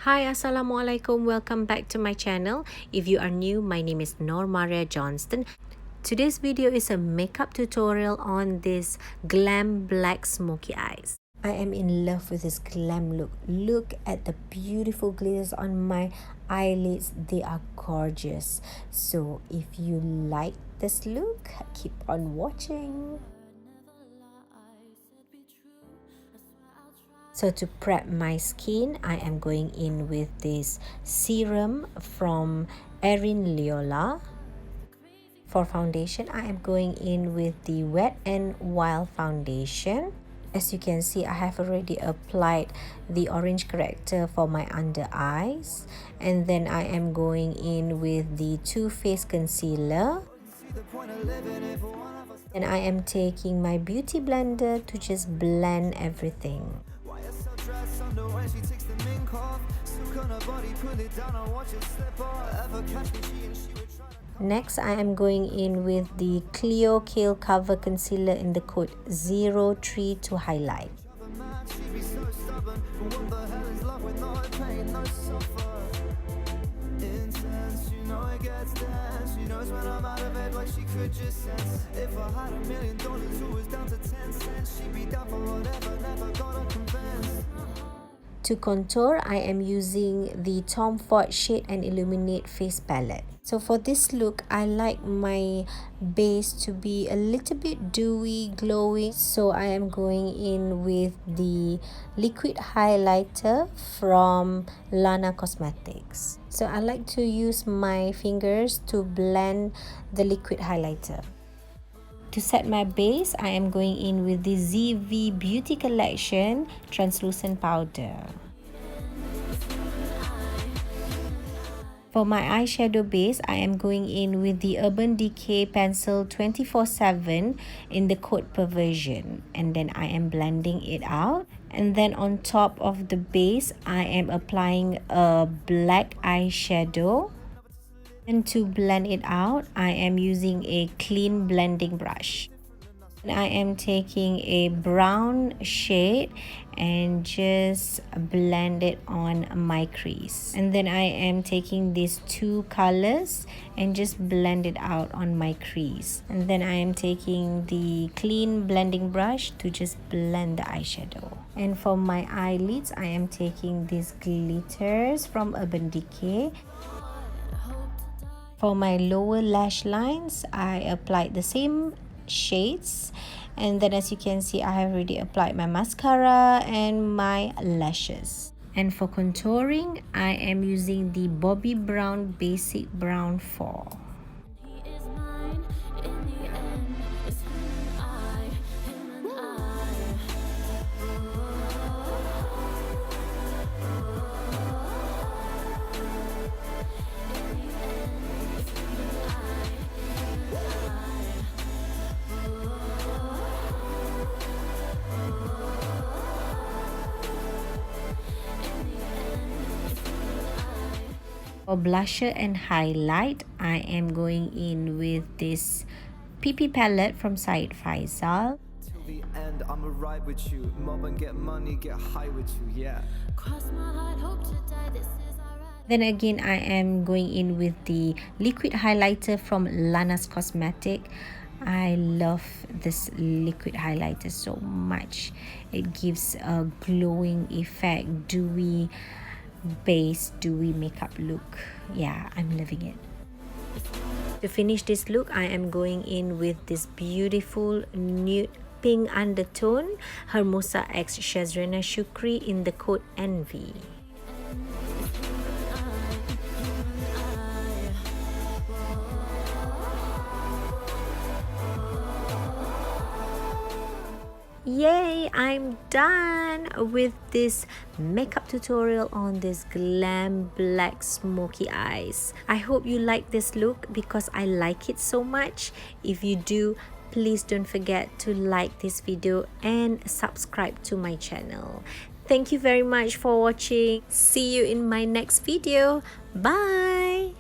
Hi, Assalamualaikum. Welcome back to my channel. If you are new, my name is Nor Maria Johnston. Today's video is a makeup tutorial on this GLAM black smoky eyes. I am in love with this glam look. Look at the beautiful glitters on my eyelids. They are gorgeous. So if you like this look, keep on watching. So to prep my skin, I am going in with this serum from Leola. For foundation, I am going in with the Wet n Wild foundation. As you can see, I have already applied the orange corrector for my under eyes. And then I am going in with the Too Faced concealer. And I am taking my beauty blender to just blend everything. Next, I am going in with the Clio Kale Cover Concealer in the code 03 to highlight. To contour, I am using the Tom Ford Shade and Illuminate Face Palette. So for this look, I like my base to be a little bit dewy, glowy. So I am going in with the liquid highlighter from Lanna'sCosmetics. So I like to use my fingers to blend the liquid highlighter. To set my base, I am going in with the ZV Beauty Collection Translucent Powder. For my eyeshadow base, I am going in with the Urban Decay Pencil 24/7 in the code Perversion. And then I am blending it out. And then on top of the base, I am applying a black eyeshadow. And to blend it out, I am using a clean blending brush. And I am taking a brown shade and just blend it on my crease. And then I am taking these two colors and just blend it out on my crease. And then I am taking the clean blending brush to just blend the eyeshadow. And for my eyelids, I am taking these glitters from Urban Decay. For my lower lash lines, I applied the same shades. And then as you can see, I have already applied my mascara and my lashes. And for contouring, I am using the Bobbi Brown Basic Brown 4. For blusher and highlight, I am going in with this PP palette from Syedfaizal. Till the end, I'ma ride with you. Mob and get money, get high with you, yeah. Cross my heart, hope to die, this is alright. Then again, I am going in with the liquid highlighter from Lanna'sCosmetics. I love this liquid highlighter so much. It gives a glowing effect, dewy base, dewy makeup look. Yeah, I'm loving it. To finish this look, I am going in with this beautiful nude pink undertone Hermosa x Shazreeyana Shukri in the code Envy. Yay, I'm done with this makeup tutorial on this glam black smoky eyes. I hope you like this look because I like it so much. If you do, please don't forget to like this video and subscribe to my channel. Thank you very much for watching. See you in my next video. Bye.